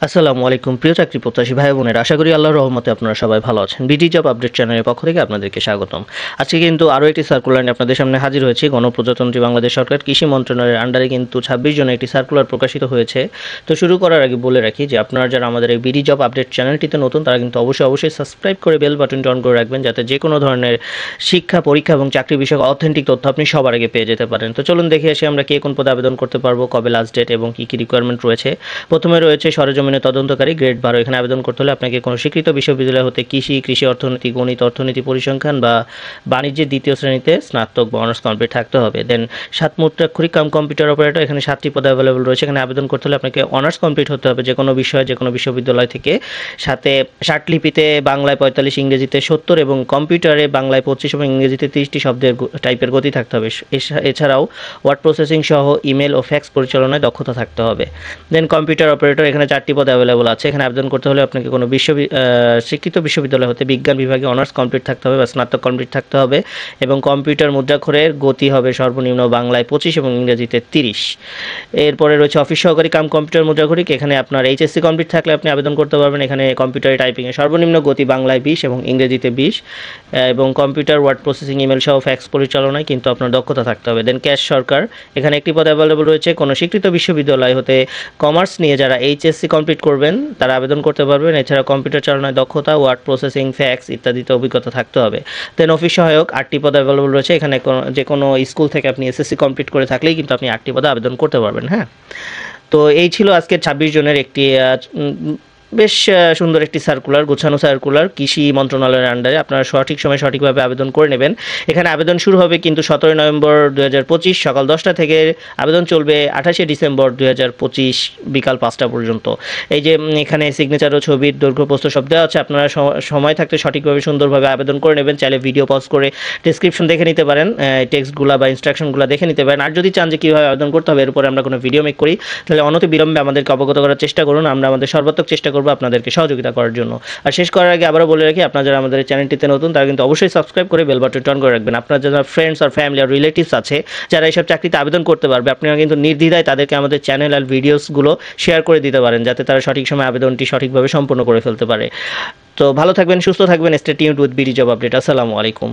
আসসালামু আলাইকুম প্রিয় চাকরি প্রত্যাশী ভাই বোনেরা, আশা করি আল্লাহর রহমতে আপনারা সবাই ভালো আছেন। বিডি জব আপডেট চ্যানেলের পক্ষ থেকে আপনাদেরকে স্বাগতম। আজকে কিন্তু আরও একটি সার্কুলার নিয়ে আপনাদের সামনে হাজির হয়েছি। গণপ্রজাতন্ত্রী বাংলাদেশ সরকার কৃষি মন্ত্রণালয়ের আন্ডারে কিন্তু 26 জনে একটি সার্কুলার প্রকাশিত হয়েছে। তো শুরু করার আগে বলে রাখি যে আপনারা যারা আমাদের এই বিডি জব আপডেট চ্যানেলটিতে নতুন, তারা কিন্তু অবশ্যই সাবস্ক্রাইব করে বেল বাটনটি অন করে রাখবেন, যাতে যে কোনো ধরনের শিক্ষা, পরীক্ষা এবং চাকরি বিষয়ক অথেন্টিক তথ্য আপনি সবার আগে পেয়ে যেতে পারেন। তো চলুন দেখে আসি আমরা কে কোন পদে আবেদন করতে পারবো, কবে লাস্ট ডেট এবং কী কী রিকোয়ারমেন্ট রয়েছে। প্রথমে রয়েছে সরেজমিনে তদন্তকারী গ্রেড 12। এখানে আবেদন করতে হলে আপনাকে কোনো স্বীকৃত বিশ্ববিদ্যালয় হতে কৃষি অর্থনীতি, গণিত, অর্থনীতি, পরিসংখ্যান বা বাণিজ্যের দ্বিতীয় শ্রেণীতে স্নাতক বা অনার্স কমপ্লিট থাকতে হবে। দেন 7 মুদ্রাক্ষরিক কাম কম্পিউটার অপারেটর, এখানে 7টি পদ অ্যাভেলেবল রয়েছে। এখানে আবেদন করতে হলে আপনাকে অনার্স কমপ্লিট হতে হবে যে কোনো বিষয়ে, যে কোনো বিশ্ববিদ্যালয় থেকে। সাথে লিপিতে বাংলায় 45, ইংরেজিতে 70 এবং কম্পিউটারে বাংলায় 25 এবং ইংরেজিতে 30টি শব্দের টাইপের গতি থাকতে হবে। এছাড়াও ওয়ার্ড প্রসেসিং সহ ইমেল ও ফ্যাক্স পরিচালনায় দক্ষতা থাকতে হবে। দেন কম্পিউটার অপারেটর, এখানে 4টি পদ অ্যাভেলেবল আছে। এখানে আবেদন করতে হলে আপনাকে কোনো স্বীকৃত বিশ্ববিদ্যালয় হতে বিজ্ঞান বিভাগে অনার্স কমপ্লিট থাকতে হবে বা স্নাতক কমপ্লিট থাকতে হবে এবং কম্পিউটার মুদ্রাক্ষরের গতি হবে সর্বনিম্ন বাংলায় 25 এবং ইংরেজিতে 30। এরপরে রয়েছে অফিস সহকারী কাম কম্পিউটার মুদ্রাক্ষরিক, এখানে আপনার এইচএসসি কমপ্লিট থাকলে আপনি আবেদন করতে পারবেন। এখানে কম্পিউটারে টাইপিংয়ে সর্বনিম্ন গতি বাংলায় 20 এবং ইংরেজিতে 20 এবং কম্পিউটার, ওয়ার্ড প্রসেসিং, ইমেল সহ ফ্যাক্স পরিচালনায় কিন্তু আপনার দক্ষতা থাকতে হবে। দেন ক্যাশ সরকার, এখানে একটি পদ অ্যাভেলেবল রয়েছে। কোনো স্বীকৃত বিশ্ববিদ্যালয় হতে কমার্স নিয়ে যারা এইচএসসি কমপ্লিট করবেন তারা আবেদন করতে পারবেন। এছাড়া কম্পিউটার চালনায় দক্ষতা, ওয়ার্ড প্রসেসিং, ফ্যাক্স ইত্যাদিতে অভিজ্ঞতা থাকতে হবে। দেন অফিস সহায়ক, 8টি পদ অ্যাভেলেবল রয়েছে। এখানে যে কোনো স্কুল থেকে আপনি এসএসসি কমপ্লিট করে থাকলেই কিন্তু আপনি 8টি পদে আবেদন করতে পারবেন। হ্যাঁ, তো এই ছিল আজকের 26 জনের একটি বেশ সুন্দর একটি সার্কুলার, গোছানো সার্কুলার কৃষি মন্ত্রণালয়ের আন্ডারে। আপনারা সঠিক সময় সঠিকভাবে আবেদন করে নেবেন। এখানে আবেদন শুরু হবে কিন্তু 17 নভেম্বর 2025 সকাল 10টা থেকে, আবেদন চলবে 28শে ডিসেম্বর 2025 বিকাল 5টা পর্যন্ত। এই যে এখানে সিগনেচার ও ছবির দৈর্ঘ্য প্রস্থ সব দেওয়া আছে। আপনারা সময় থাকতে সঠিকভাবে সুন্দরভাবে আবেদন করে নেবেন। চাইলে ভিডিও পজ করে ডেসক্রিপশন দেখে নিতে পারেন, টেক্সটগুলো বা ইনস্ট্রাকশনগুলো দেখে নিতে পারেন। আর যদি চান যে কীভাবে আবেদন করতে হবে, এর উপরে আমরা কোনো ভিডিও মেক করি, তাহলে অনতি বিলম্বে আমাদেরকে অবগত করার চেষ্টা করুন। আমরা আমাদের সর্বাত্মক চেষ্টা করব আপনাদেরকে সহযোগিতা করার জন্য। আর শেষ করার আগে আবারও বলে রাখি, আপনারা যারা আমাদের চ্যানেলটিতে নতুন, তারা কিন্তু অবশ্যই সাবস্ক্রাইব করে বেল বাটনটি অন করে রাখবেন। আপনার যারা ফ্রেন্ডস আর ফ্যামিলি আর রিলেটিভস আছে যারা এইসব চাকরিতে আবেদন করতে পারবে, আপনারা কিন্তু নির্দ্বিধায় তাদেরকে আমাদের চ্যানেল আর ভিডিওসগুলো শেয়ার করে দিতে পারেন, যাতে তারা সঠিক সময় আবেদনটি সঠিকভাবে সম্পন্ন করে ফেলতে পারে। তো ভালো থাকবেন, সুস্থ থাকবেন। Stay tuned with BD job update. আসসালামু আলাইকুম।